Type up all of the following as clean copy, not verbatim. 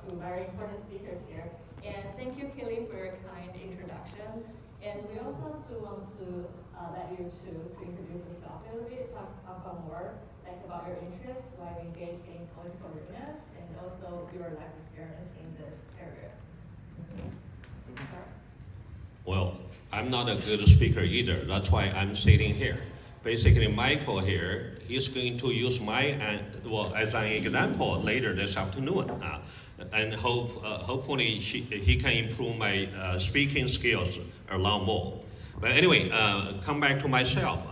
two very important speakers here. And thank you, Kelly, for your kind introduction. And we also do want to let you to introduce yourself a little bit, talk about more like about your interests, why you engaged in political arenas, and also your life experience in this area. Well, I'm not a good speaker either. That's why I'm sitting here. Basically, Michael here, he's going to use my as an example later this afternoon, and hopefully he can improve my speaking skills a lot more. But anyway, come back to myself.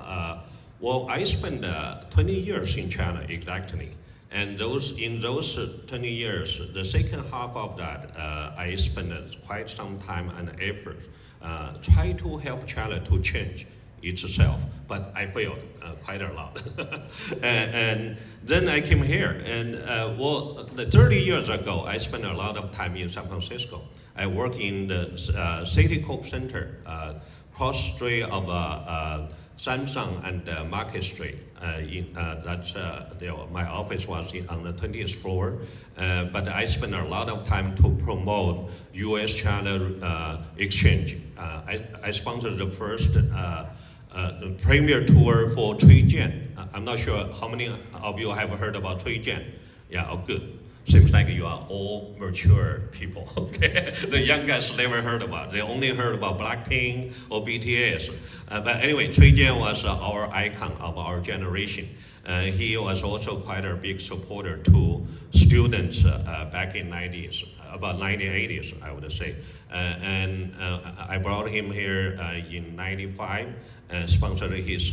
Well, I spent 20 years in China exactly. And in those 20 years, the second half of that, I spent quite some time and effort try to help China to change itself, but I failed quite a lot. and then I came here, and well, 30 years ago, I spent a lot of time in San Francisco. I work in the Citicorp Center, cross street of Samsung and Market Street. My office was on the 20th floor, but I spent a lot of time to promote U.S.-China exchange. I sponsored the first premier tour for Cui Jian. I'm not sure how many of you have heard about Cui Jian. Yeah, oh, good. Seems like you are all mature people, okay? The young guys never heard about. They only heard about Blackpink or BTS. But anyway, Cui Jian was our icon of our generation. He was also quite a big supporter to students back in 90s, about 1980s, I would say. And I brought him here in 95, sponsored his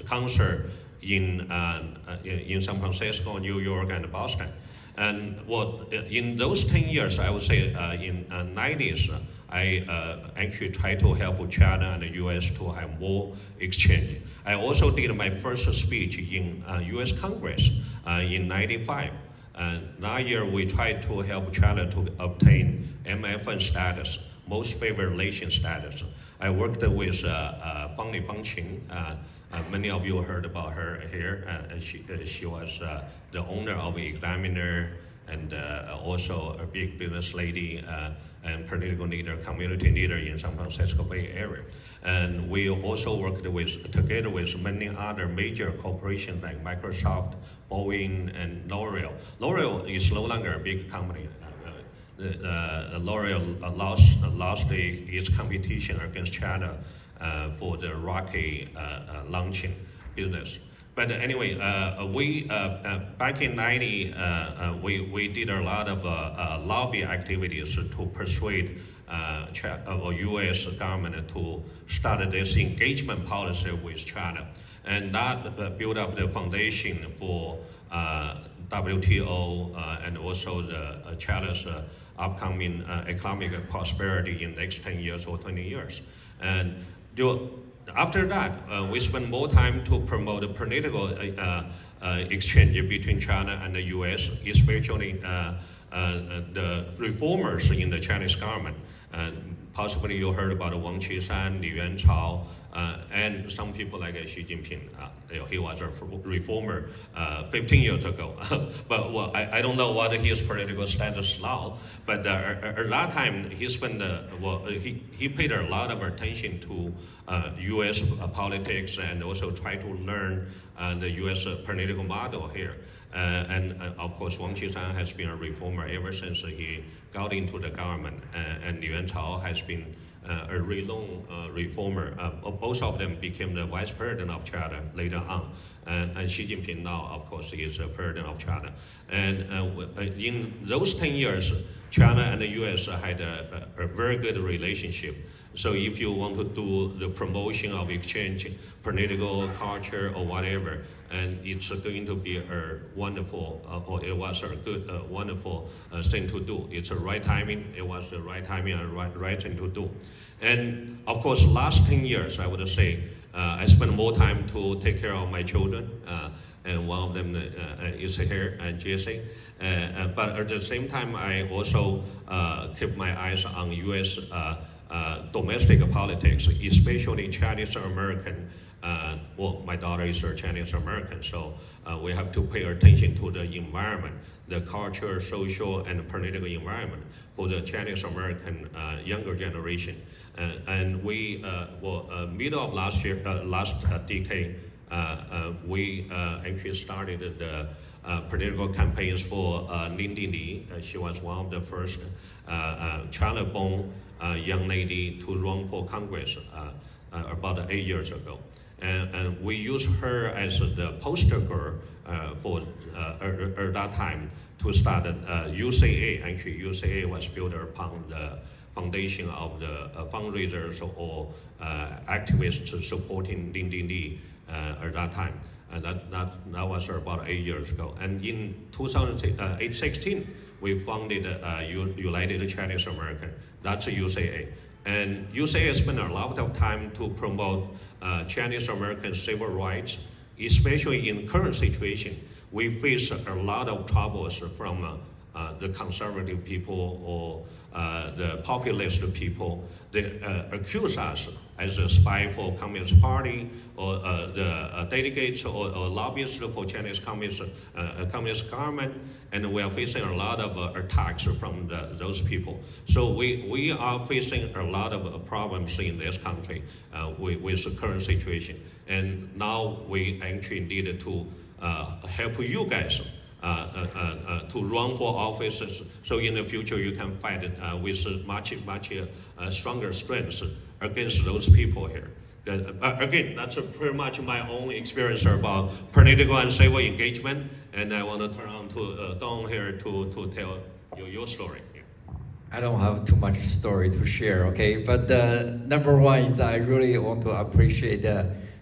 concert in San Francisco, New York, and Boston. And in those 10 years, I would say in 90s, I actually tried to help China and the US to have more exchange. I also did my first speech in US Congress in 95. That year, we tried to help China to obtain MFN status, most favored nation status. I worked with Fang Li Bangqing. Many of you heard about her here. She was the owner of Examiner and also a big business lady and political leader, community leader in San Francisco Bay Area. And we also worked together with many other major corporations like Microsoft, Boeing, and L'Oreal. L'Oreal is no longer a big company. L'Oreal lost its competition against China for the rocket launching business. But anyway, we back in 90, we did a lot of lobby activities to persuade U.S. government to start this engagement policy with China, and that built up the foundation for WTO and also the China's upcoming economic prosperity in the next 10 years or 20 years. And after that, we spent more time to promote the political exchange between China and the US, especially the reformers in the Chinese government. Possibly you heard about Wang Qishan, Li Yuanchao, and some people like Xi Jinping. He was a reformer 15 years ago. But well, I don't know what his political status now. But at that time, he paid a lot of attention to U.S. politics and also tried to learn the U.S. political model here. And of course, Wang Qishan has been a reformer ever since he got into the government, and Li Yuanchao has been a renowned reformer. Both of them became the vice president of China later on. And Xi Jinping now, of course, is the president of China. And in those 10 years, China and the US had a very good relationship. So if you want to do the promotion of exchange, political culture or whatever, and it's going to be a wonderful, or it was a good, wonderful thing to do. It's the right timing, it was the right timing and right thing to do. And of course, last 10 years, I would say, I spent more time to take care of my children, and one of them is here, Jesse. But at the same time, I also keep my eyes on US domestic politics, especially Chinese American well, my daughter is a Chinese American, so we have to pay attention to the environment, the culture, social, and political environment for the Chinese American younger generation. And we, middle of last year, last decade, we actually started the political campaigns for Lin Dili. She was one of the first China-born young lady to run for Congress about 8 years ago. And we used her as the poster girl for at that time to start UCA. Actually, UCA was built upon the foundation of the fundraisers or activists supporting Lin Dili at that time. And that was about 8 years ago. And in 2016, we founded United Chinese American. That's UCA. And UCA spent a lot of time to promote Chinese American civil rights, especially in current situation. We face a lot of troubles from the conservative people or the populist people. They accuse us as a spy for Communist Party or the delegates or lobbyists for Chinese Communist government, and we are facing a lot of attacks from those people. So we are facing a lot of problems in this country with the current situation. And now we actually need to help you guys to run for offices, so in the future you can fight with much stronger strength against those people here. Again, that's pretty much my own experience about political and civil engagement, and I want to turn on to Don here to tell your story. I don't have too much story to share, okay? But number one is I really want to appreciate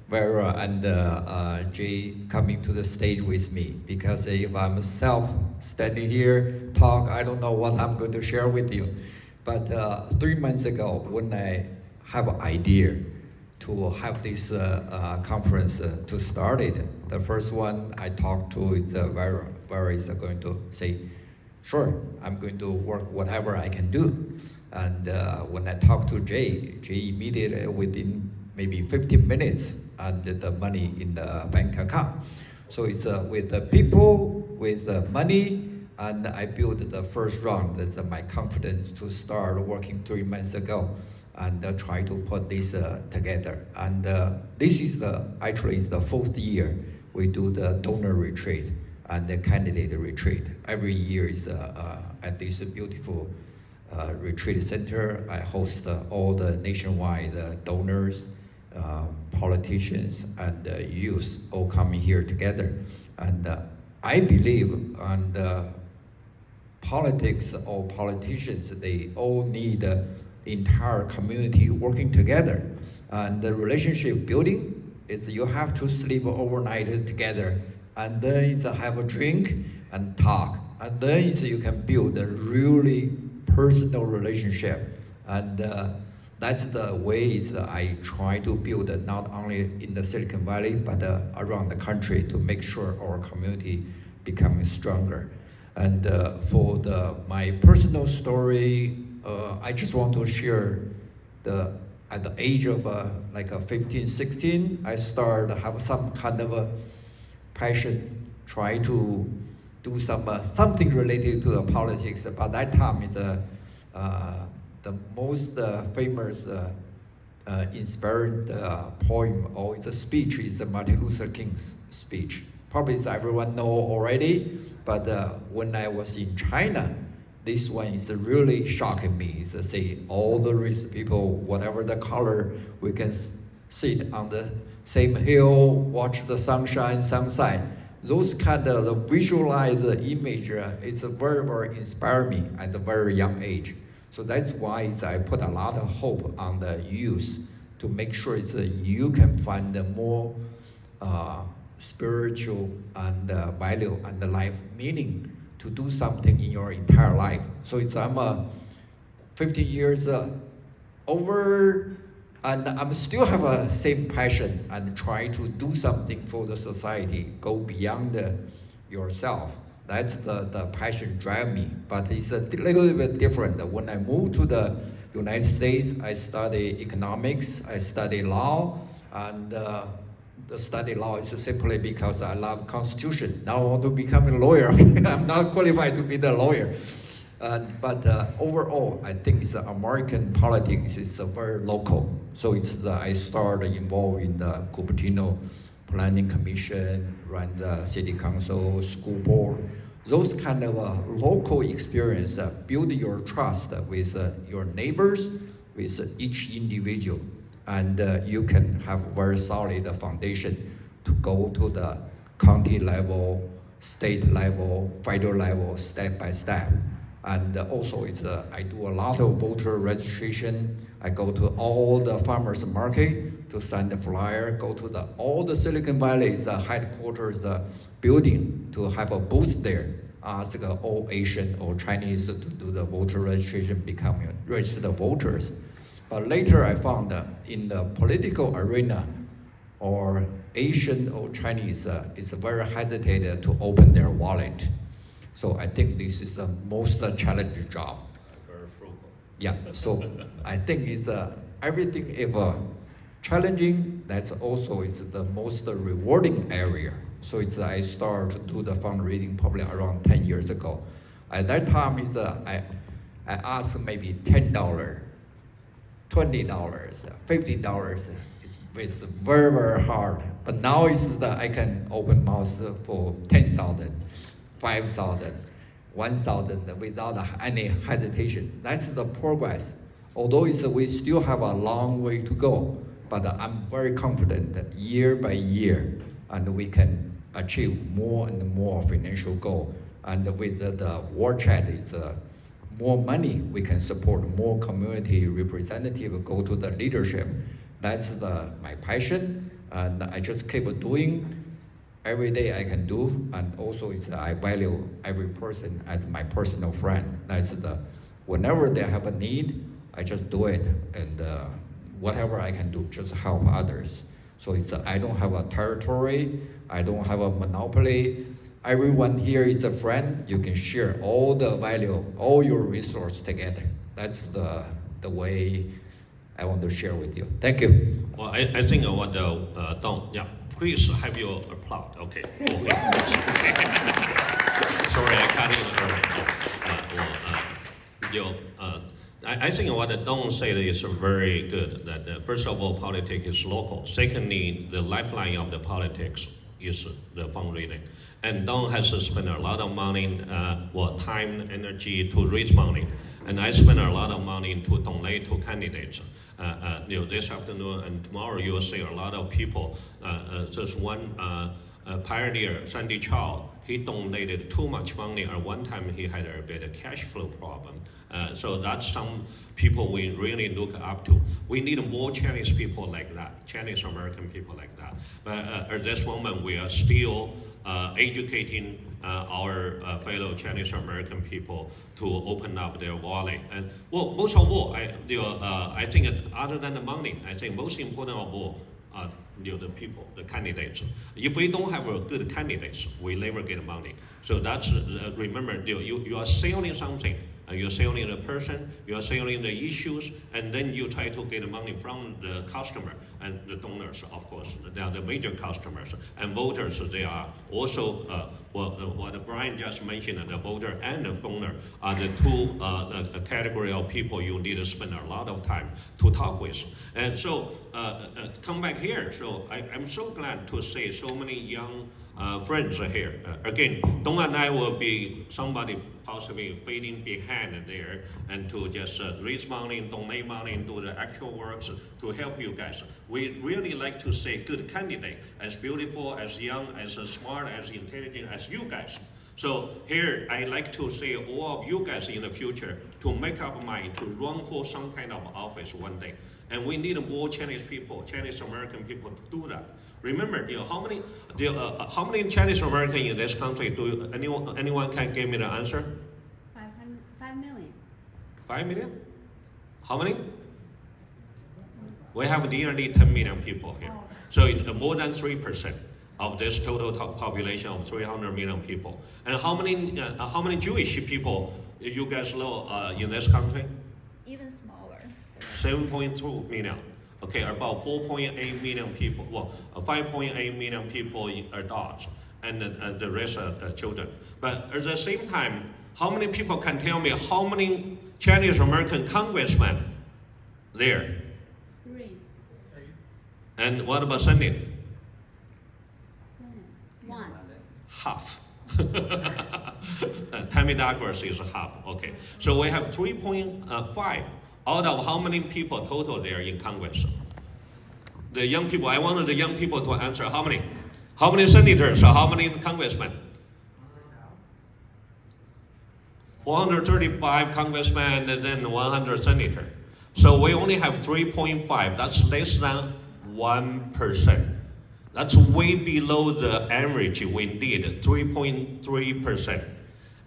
Vera and Jay coming to the stage with me, because if I'm standing here, talk, I don't know what I'm going to share with you. But 3 months ago, when I have an idea to have this conference to start it, the first one I talked to is Vera. Vera is going to say, sure, I'm going to work whatever I can do. And when I talked to Jay immediately within maybe 15 minutes, and the money in the bank account. So it's with the people, with the money, and I built the first round. That's my confidence to start working 3 months ago and try to put this together. And this is actually the 4th year we do the donor retreat and the candidate retreat. Every year is at this beautiful retreat center. I host all the nationwide donors, politicians, and youth all coming here together. And I believe politics or politicians, they all need the entire community working together. And the relationship building is you have to sleep overnight together, and then it's have a drink and talk. And then you can build a really personal relationship. And that's the ways that I try to build not only in the Silicon Valley, but around the country to make sure our community becomes stronger. And for my personal story, I just want to share at the age of like 15, 16, I started to have some kind of a passion, try to do something related to the politics. By that time, it's the most famous inspiring poem or the speech is the Martin Luther King's speech. Probably everyone know already, but when I was in China, this one is really shocking me. It's to say all the rich people, whatever the color, we can sit on the same hill, watch the sunshine, sunset. Those kind of visualized image, it's very, very inspiring me at a very young age. So that's why I put a lot of hope on the youth to make sure you can find a more spiritual and value and the life meaning to do something in your entire life. So I'm 50 years over, and I'm still have a same passion and try to do something for the society, go beyond yourself. That's the passion drive me, but it's a little bit different. When I moved to the United States, I studied economics, I studied law, and study law is simply because I love Constitution. Now I want to become a lawyer. I'm not qualified to be the lawyer. But overall, I think it's American politics is very local. So I started involved in the Cupertino Planning Commission, run the city council, school board. Those kind of local experience build your trust with your neighbors, with each individual, and you can have very solid foundation to go to the county level, state level, federal level, step by step. And also, I do a lot of voter registration. I go to all the farmers market to sign the flyer, go to all the Silicon Valley's headquarters building to have a booth there, ask all Asian or Chinese to do the voter registration, become registered voters. But later I found that in the political arena, or Asian or Chinese is very hesitant to open their wallet. So I think this is the most challenging job. Very frugal. Yeah, so I think it's everything if challenging, that's also it's the most rewarding area. So I started to do the fundraising probably around 10 years ago. At that time, I asked maybe $10, $20, $50. It's very, very hard. But now I can open mouth for 10,000. 5,000, 1,000 without any hesitation. That's the progress. Although we still have a long way to go, but I'm very confident that year by year, and we can achieve more and more financial goal. And with the war chat, it's more money, we can support more community representative, go to the leadership. That's my passion, and I just keep doing. Every day I can do, and also I value every person as my personal friend. That's whenever they have a need, I just do it, and whatever I can do, just help others. So I don't have a territory, I don't have a monopoly. Everyone here is a friend. You can share all the value, all your resource together. That's the way I want to share with you. Thank you. Well, I think what Dong, yeah, please have your applaud. Okay. Sorry, I cut in. I think what Dong said is very good. That first of all, politics is local. Secondly, the lifeline of the politics is the fundraising. And Dong has spent a lot of money, time, energy to raise money. And I spend a lot of money to donate to candidates. This afternoon and tomorrow you will see a lot of people. There's one pioneer, Sandy Chow, he donated too much money. At one time he had a bit of cash flow problem. So that's some people we really look up to. We need more Chinese people like that, Chinese American people like that. But at this moment we are still educating our fellow Chinese American people to open up their wallet. And well, most of all, I think other than the money, I think most important of all, the people, the candidates. If we don't have a good candidates, we never get money. So that's remember, you are selling something. You're selling the person, you're selling the issues, and then you try to get money from the customer and the donors, of course. They are the major customers. And voters, they are also, what Brian just mentioned, the voter and the donor are the two category of people you need to spend a lot of time to talk with. And so, come back here. So I'm so glad to see so many young friends are here. Again, Dong and I will be somebody possibly waiting behind there and to just raise money, donate money, and do the actual works to help you guys. We really like to see good candidate, as beautiful, as young, as smart, as intelligent as you guys. So here, I like to see all of you guys in the future to make up mind to run for some kind of office one day. And we need more Chinese people, Chinese American people to do that. Remember, how many Chinese American in this country do anyone can give me the answer? 5 million. 5 million? How many? We have nearly 10 million people here. So more than 3% of this total population of 300 million people. And how many Jewish people you guys know in this country? Even smaller. 7.2 million. Okay, about 4.8 million people, well, 5.8 million people are adults, and the rest are children. But at the same time, how many people can tell me how many Chinese American congressmen there? 3. And what about Senate? 1. Half. Tammy Douglas is half. Okay, so we have 3.5 out of how many people total there in Congress? The young people. I wanted the young people to answer how many? How many senators or how many congressmen? 435 congressmen and then 100 senators. So we only have 3.5. That's less than 1%. That's way below the average we need, 3.3%.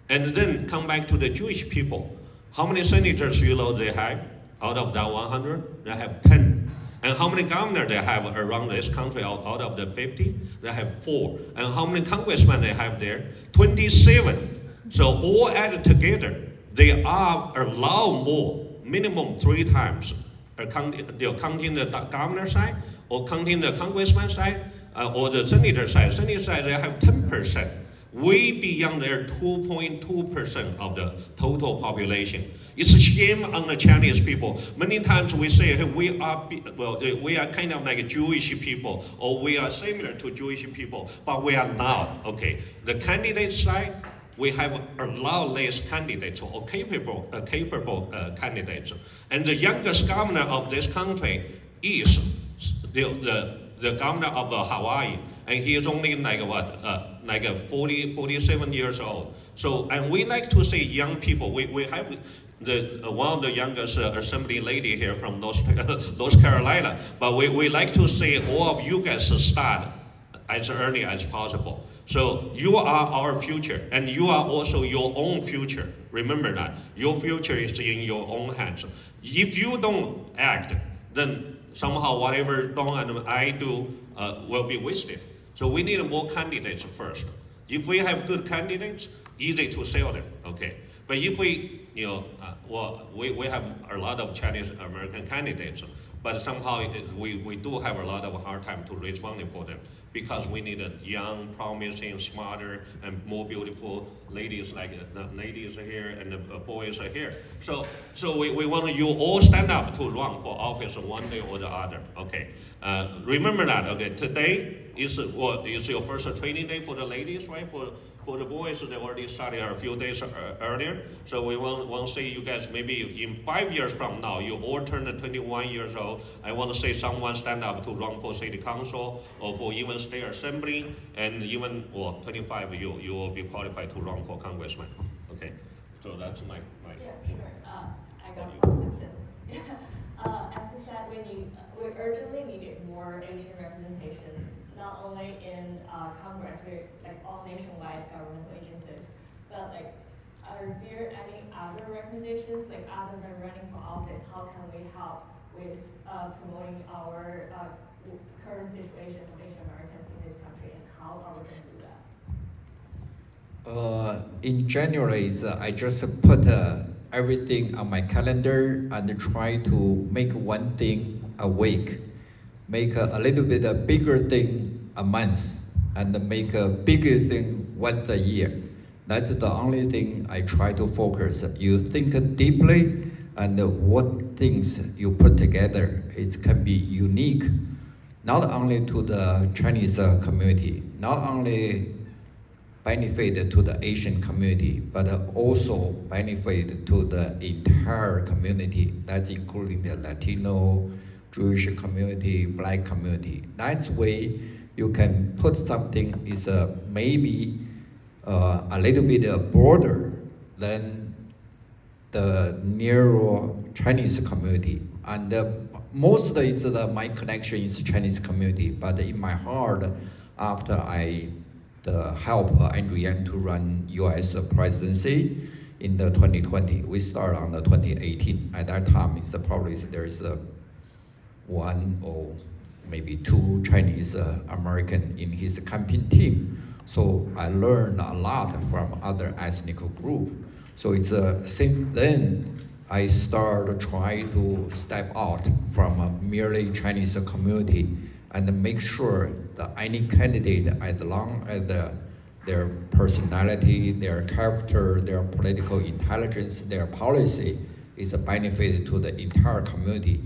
And then come back to the Jewish people. How many senators you know they have? Out of that 100, they have 10. And how many governors they have around this country out of the 50? They have 4. And how many congressmen they have there? 27. So all added together, they are a lot more, minimum 3 times. They're counting the governor side, or counting the congressman side, or the senator side. Senator side, they have 10%. Way beyond their 2.2% of the total population. It's a shame on the Chinese people. Many times we say, hey, we are kind of like Jewish people, or we are similar to Jewish people, but we are not. Okay, the candidate side, we have a lot less candidates or capable candidates. And the youngest governor of this country is the governor of Hawaii, and he is only like 47 years old. So, and we like to say young people. We have one of the youngest assembly lady here from North Carolina, but we like to say all of you guys start as early as possible. So you are our future, and you are also your own future. Remember that. Your future is in your own hands. If you don't act, then somehow whatever Dong and I do will be wasted. So we need more candidates first. If we have good candidates, easy to sell them, okay? But if we, we have a lot of Chinese American candidates, but somehow we do have a lot of hard time to raise money for them, because we need a young, promising, smarter, and more beautiful ladies like the ladies are here and the boys are here. So we want you all stand up to run for office one day or the other. Okay. Remember that. Okay. Today is your first training day for the ladies, right? For the boys, they already started a few days earlier. So we want to say you guys, maybe in 5 years from now, you all turn 21 years old. I want to say someone stand up to run for city council or for even state assembly, and even 25, you will be qualified to run for congressman. Okay, so that's my. Yeah, sure. I got one question. As you said, we urgently needed more Asian representations, not only in Congress, like all nationwide governmental agencies, but like, are there any other recommendations, like other than running for office? How can we help with promoting our current situation of Asian Americans in this country, and how are we going to do that? In January, I just put everything on my calendar and try to make one thing a week, make a little bit a bigger thing a month, and make a bigger thing once a year. That's the only thing I try to focus. You think deeply, and what things you put together, it can be unique, not only to the Chinese community, not only benefit to the Asian community, but also benefit to the entire community. That's including the Latino, Jewish community, Black community. That's way you can put something is maybe a little bit broader than the narrow Chinese community. And mostly is my connection is Chinese community, but in my heart, after I help Andrew Yang to run U.S. presidency in the 2020, we start on the 2018. At that time, it's probably there's one or maybe 2 Chinese American in his campaign team. So I learned a lot from other ethnic group. So it's since then, I started try to step out from a merely Chinese community and make sure that any candidate, as long as their personality, their character, their political intelligence, their policy is a benefit to the entire community.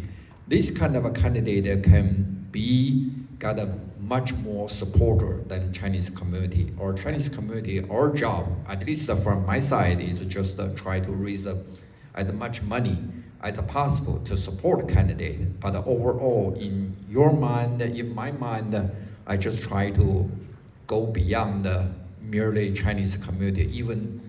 This kind of a candidate can get a much more supporter than Chinese community. Or Chinese community, our job, at least from my side, is just try to raise as much money as possible to support candidate. But overall, in your mind, in my mind, I just try to go beyond merely Chinese community. Even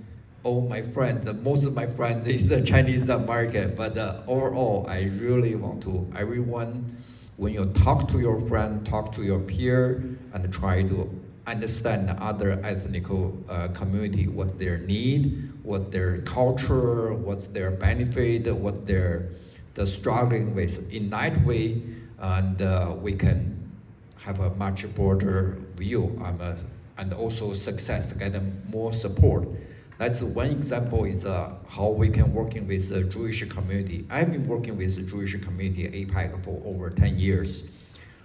all my friends, most of my friends is the Chinese market. But overall, I really want to everyone. When you talk to your friend, talk to your peer, and try to understand other ethnic community, what their need, what their culture, what's their benefit, what they're struggling with. In that way, and we can have a much broader view and also success, get them more support. That's one example is how we can working with the Jewish community. I've been working with the Jewish community APAC for over 10 years.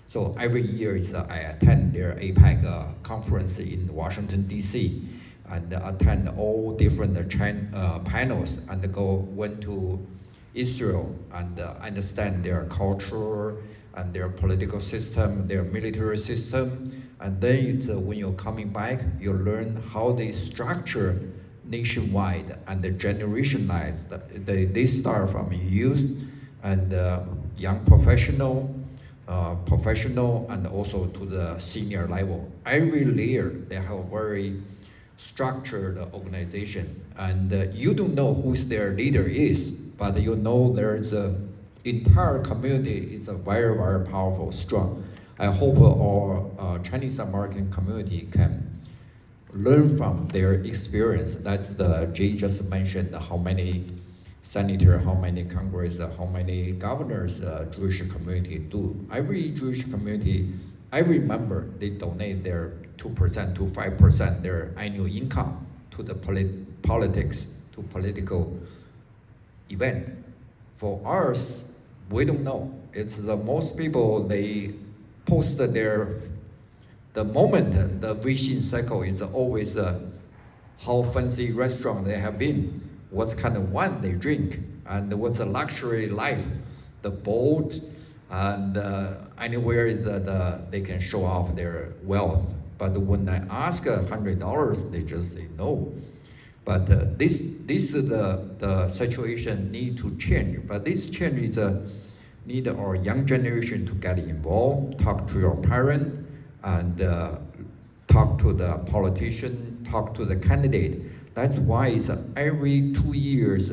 So every year I attend their APAC conference in Washington, DC, and attend all different panels and went to Israel and understand their culture and their political system, their military system. And then when you're coming back, you learn how they structure nationwide and the generationalized. They start from youth and young professional, and also to the senior level. Every layer, they have a very structured organization. And you don't know who their leader is, but you know there's an entire community is a very, very powerful, strong. I hope our Chinese American community can learn from their experience. That's Jay just mentioned how many senators, how many Congress, how many governors Jewish community do. Every Jewish community, every member, they donate their 2% to 5% their annual income to the politics, to political event. For us, we don't know. It's the most people, they post the moment the wishing cycle is always how fancy restaurant they have been, what kind of wine they drink, and what's a luxury life, the boat, and anywhere that they can show off their wealth. But when I ask $100, they just say no. But this is the situation need to change. But this change is need our young generation to get involved, talk to your parent, and talk to the politician, talk to the candidate. That's why it's every 2 years,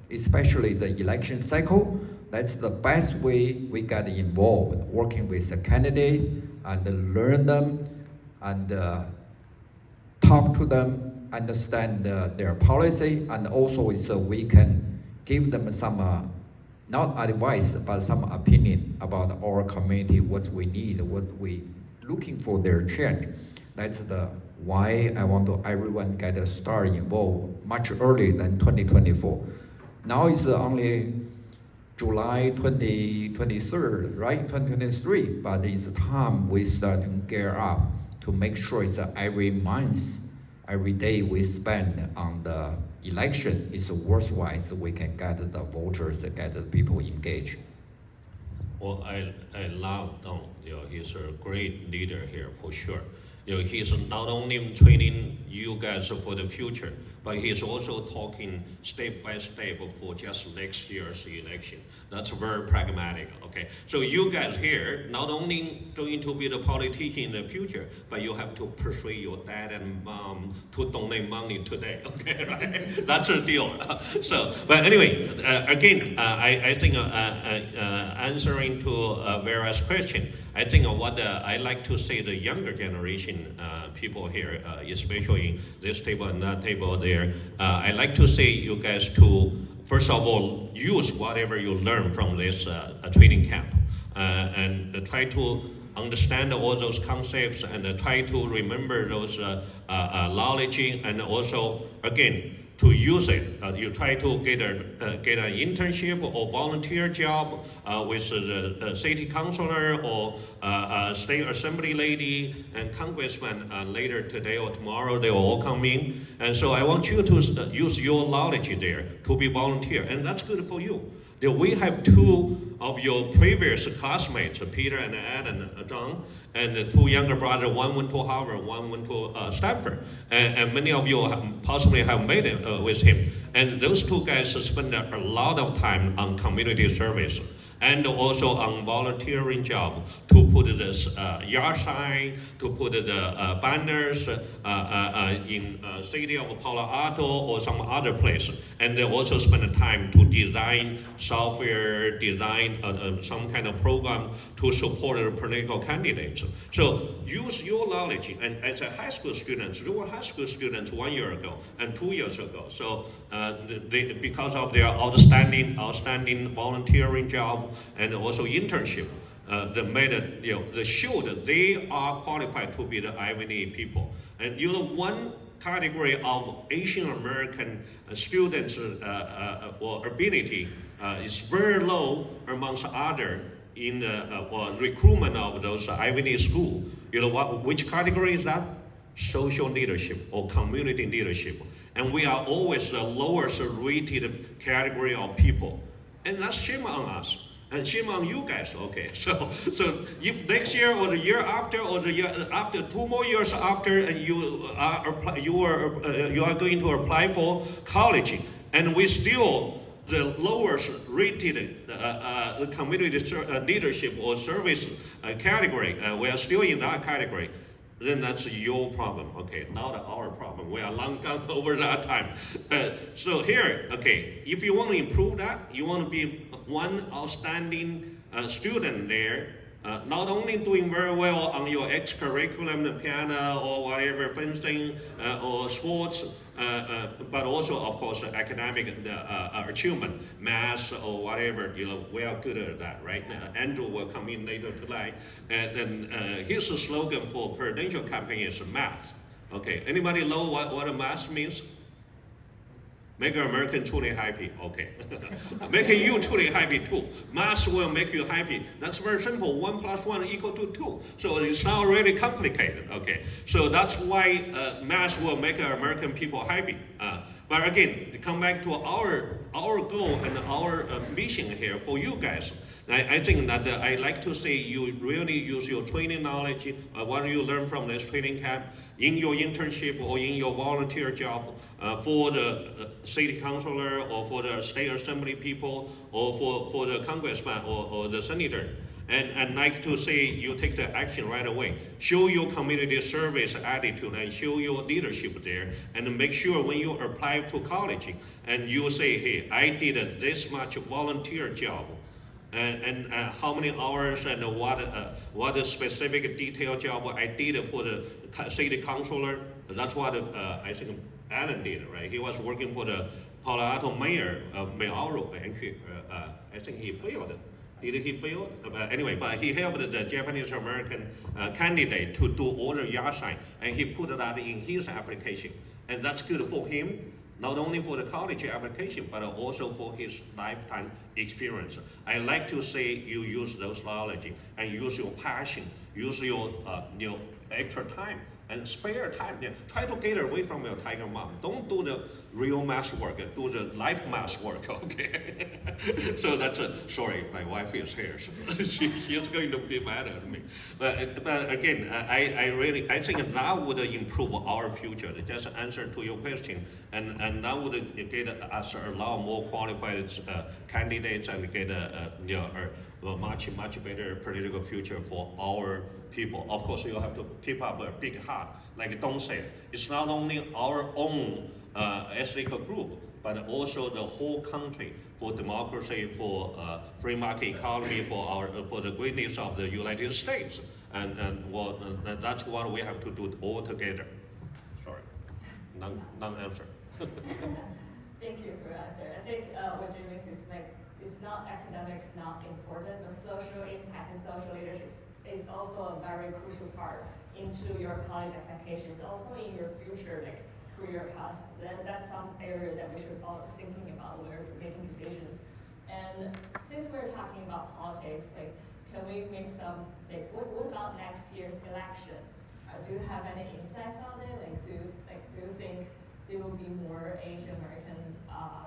especially the election cycle, that's the best way we get involved, working with the candidate and learn them and talk to them, understand their policy, and also so we can give them some not advice, but some opinion about our community, what we need, what we looking for their change. That's why I want to everyone get a start involved much earlier than 2024. Now it's only July 2023, right? 2023, but it's time we start to gear up to make sure it's every month, every day we spend on the election is worthwhile so we can get the voters, get the people engaged. Well, I love Dong. He's a great leader here for sure. He's not only training you guys for the future, but he's also talking step by step for just next year's election. That's very pragmatic, okay? So you guys here, not only going to be the politician in the future, but you have to persuade your dad and mom to donate money today, okay, right? That's the deal. So, but anyway, again, I think answering to various questions, I think what I like to say the younger generation people here, especially this table and that table there, I like to say you guys to, first of all, use whatever you learn from this training camp and try to understand all those concepts and try to remember those knowledge, and also, again, to use it. You try to get an internship or volunteer job with the city councilor or state assembly lady and congressman later today or tomorrow. They will all come in. And so I want you to use your knowledge there to be volunteer. And that's good for you. We have two of your previous classmates, Peter and Adam, John, and the two younger brothers. One went to Harvard, one went to Stanford, and many of you possibly have made it with him. And those two guys spend a lot of time on community service and also on volunteering job to put this yard sign, to put the banners in city of Palo Alto or some other place. And they also spend time to design software, design some kind of program to support the political candidates. So use your knowledge. And as a high school students, you were high school students 1 year ago and 2 years ago. So because of their outstanding volunteering job and also internship, they made it, they showed they are qualified to be the Ivy League people. And one category of Asian American students or ability is very low amongst other in recruitment of those Ivy League school. Which category is that? Social leadership or community leadership. And we are always the lowest rated category of people. And that's shame on us. And shame on you guys, okay? So if next year or the year after or the year after, 2 more years after, and you are going to apply for college, and we still the lowest rated community leadership or service category, we are still in that category. Then that's your problem, okay? Not our problem. We are long gone over that time. So here, okay, if you want to improve that, you want to be one outstanding student there, not only doing very well on your extracurriculum, the piano or whatever, fencing or sports, but also, of course, academic achievement, math or whatever, we are good at that, right? Andrew will come in later tonight. And then his slogan for presidential campaign is math. Okay, anybody know what a math means? Make American truly happy, okay. Making you truly happy too. Math will make you happy. That's very simple. 1 + 1 = 2. So it's not really complicated, okay. So that's why math will make American people happy. But again, to come back to our goal and our mission here for you guys. I think that I like to say you really use your training knowledge, what you learn from this training camp, in your internship or in your volunteer job for the city councilor or for the state assembly people or for the congressman or the senator. And like to say you take the action right away. Show your community service attitude and show your leadership there, and make sure when you apply to college and you say, hey, I did this much volunteer job. And how many hours and what specific detailed job I did for the city councilor. That's what I think Alan did, right? He was working for the Palo Alto mayor, Mayoral. I think he failed. Did he fail? Anyway, but he helped the Japanese American candidate to do all the yard sign, and he put that in his application. And that's good for him, not only for the college application, but also for his lifetime experience. I like to say you use those knowledge and use your passion, use your extra time and spare time. Try to get away from your tiger mom. Don't do the real math work, do the life math work, okay? So that's sorry, my wife is here, so she's going to be mad at me. But again, I think that would improve our future. Just answer to your question, and that would get us a lot more qualified candidates and get a much better political future for our people. Of course, you have to keep up a big heart. Like Don said, it's not only our own ethnic group, but also the whole country for democracy, for free market economy, for the greatness of the United States. And that's what we have to do all together. Sorry, non-answer. Thank you for that answer. I think what Jimmy is like, it's not academics not important, but social impact and social leadership is also a very crucial part into your college applications, also in your future career path, then that's some area that we should all thinking about when we're making decisions. And since we're talking about politics, like, can we make some, like, what about next year's election? Do you have any insights about it? Do you think there will be more Asian American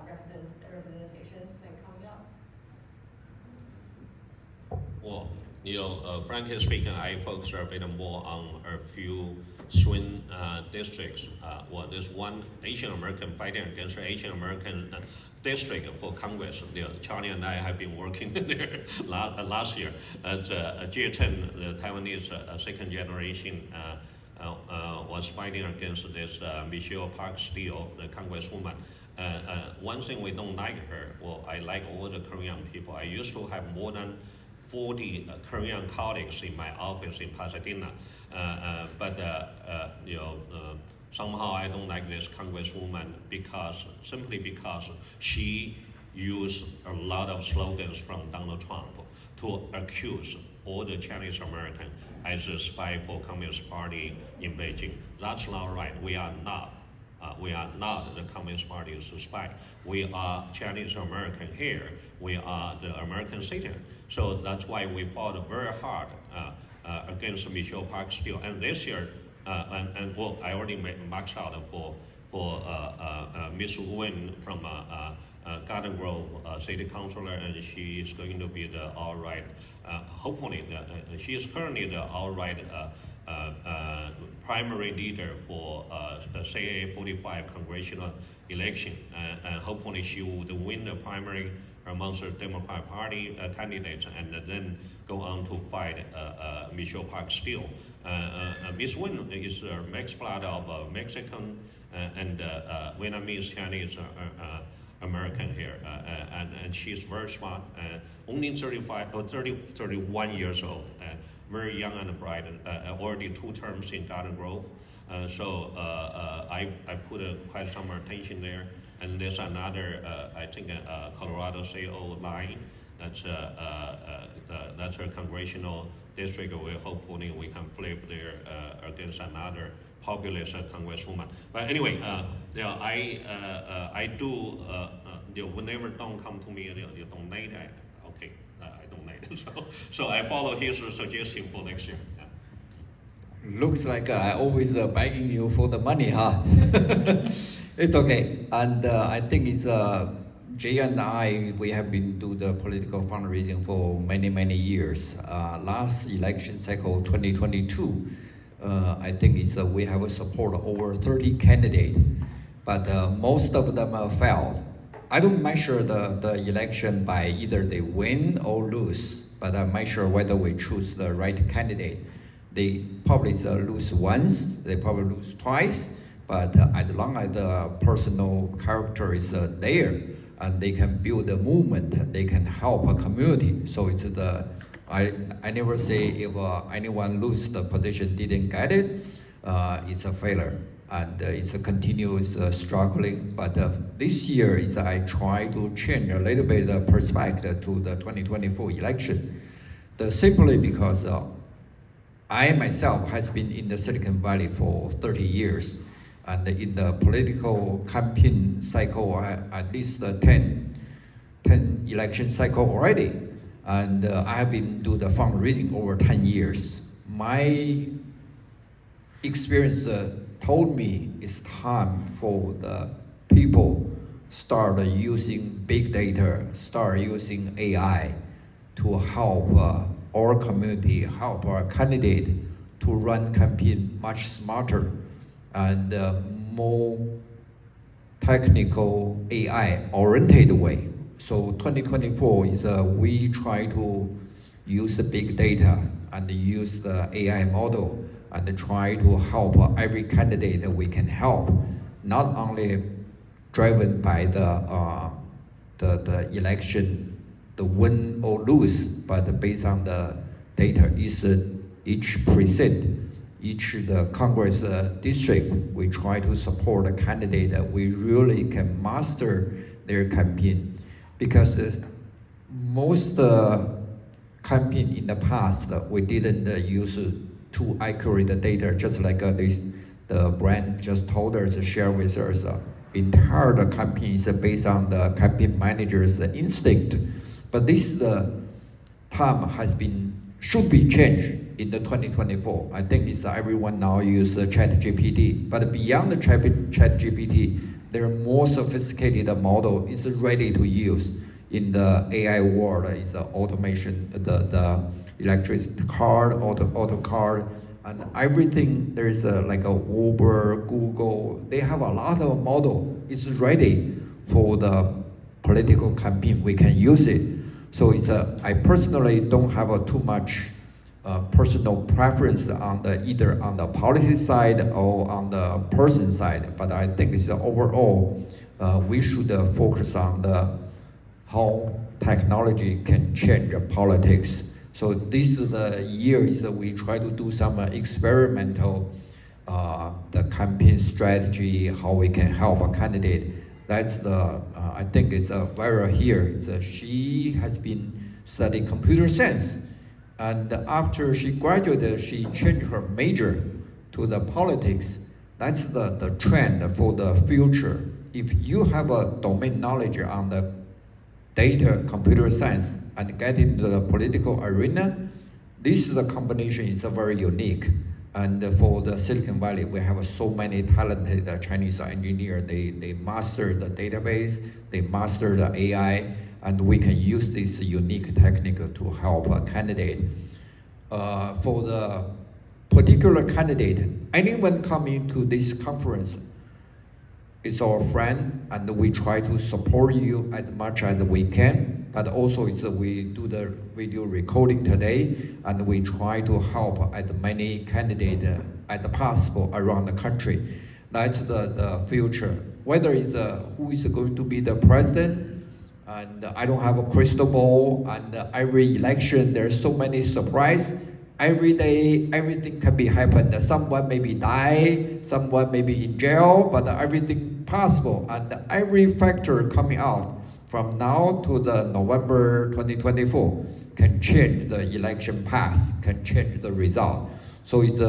representations coming up? Well, frankly speaking, I focus a bit more on a few swing districts. There's one Asian American fighting against an Asian American district for Congress. Charlie and I have been working there last year. Jie Chen, the Taiwanese second generation, was fighting against this Michelle Park Steele, the congresswoman. One thing we don't like her, I like all the Korean people. I used to have more than 40 Korean colleagues in my office in Pasadena, but somehow I don't like this congresswoman simply because she used a lot of slogans from Donald Trump to accuse all the Chinese American as a spy for Communist Party in Beijing. That's not right. We are not. We are not the Communist Party's spy. We are Chinese American here. We are the American citizen. So that's why we fought very hard against Michelle Park Steele. And this year, I already marked out for Miss Wen from Garden Grove City Councilor, and she is going to be the all-right. Hopefully, she is currently the all-right primary leader for CA 45 congressional election, and hopefully she would win the primary amongst the Democratic Party candidates, and then go on to fight Michelle Park Steele. Miss Wen is a mixed blood of Mexican and Vietnamese Chinese American here, and she is very smart, only 31 years old, very young and bright, already 2 terms in Garden Grove. So I put quite some attention there. And there's another, I think, Colorado CO line. That's a congressional district where hopefully we can flip there against another populist congresswoman. But anyway, I do. Whenever Don come to me, you donate. Okay, I donate. So I follow his suggestion for next year. Yeah. Looks like I always begging you for the money, huh? It's okay, and I think it's Jay and I. We have been doing the political fundraising for many years. Last election cycle, 2022, I think we have a support over 30 candidates, but most of them failed. I don't measure the election by either they win or lose, but I measure whether we choose the right candidate. They probably lose once, they probably lose twice, but as long as the personal character is there, and they can build a movement, they can help a community. So it's I never say if anyone lose the position, didn't get it, it's a failure, and it's a continuous struggling. But this year I try to change a little bit the perspective to the 2024 election, simply because I myself has been in the Silicon Valley for 30 years, and in the political campaign cycle, at least 10 election cycle already, and I have been doing the fundraising over 10 years. My experience told me it's time for the people start using big data, start using AI to help our community, help our candidate to run campaign much smarter and more technical AI-oriented way. So 2024 is we try to use the big data and use the AI model and try to help every candidate that we can help, not only driven by the election, the win or lose, but based on the data. Each precinct, each the Congress district, we try to support a candidate that we really can master their campaign, because most campaign in the past we didn't use too accurate data, just like the the brand just told us, share with us, entire the campaign is based on the campaign manager's instinct. But this time should be changed in the 2024. I think it's everyone now use ChatGPT. But beyond the ChatGPT, there are more sophisticated model is ready to use in the AI world. Is the automation, the electric car, auto car, and everything. There is like a Uber, Google. They have a lot of model. It's ready for the political campaign. We can use it. So I personally don't have too much personal preference on either on the policy side or on the person side. But I think it's overall we should focus on how technology can change politics. So this is the years that we try to do some experimental the campaign strategy, how we can help a candidate. That's I think it's Vera here. She has been studying computer science, and after she graduated, she changed her major to the politics. That's the trend for the future. If you have a domain knowledge on the data, computer science, and get into the political arena, this is the combination is very unique. And for the Silicon Valley, we have so many talented Chinese engineers. They master the database, they master the AI, and we can use this unique technique to help a candidate. For the particular candidate, anyone coming to this conference is our friend, and we try to support you as much as we can. But also we do the video recording today, and we try to help as many candidates as possible around the country. That's the future. Whether it's who is going to be the president, and I don't have a crystal ball, and every election there's so many surprises. Every day, everything can be happen. Someone maybe die, someone may be in jail, but everything possible. And every factor coming out from now to the November 2024 can change the election path, can change the result. So it's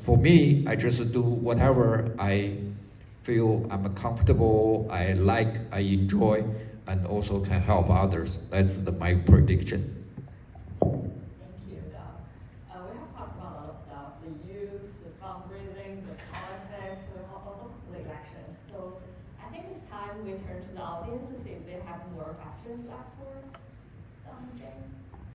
for me, I just do whatever I feel I'm comfortable, I like, I enjoy, and also can help others. That's my prediction. Thank you, Doug. We have talked about a lot of stuff, the youth, the fundraising, the politics, and also the elections. So I think it's time we turn to the audience to see if they have more questions to ask for Doug and Jane.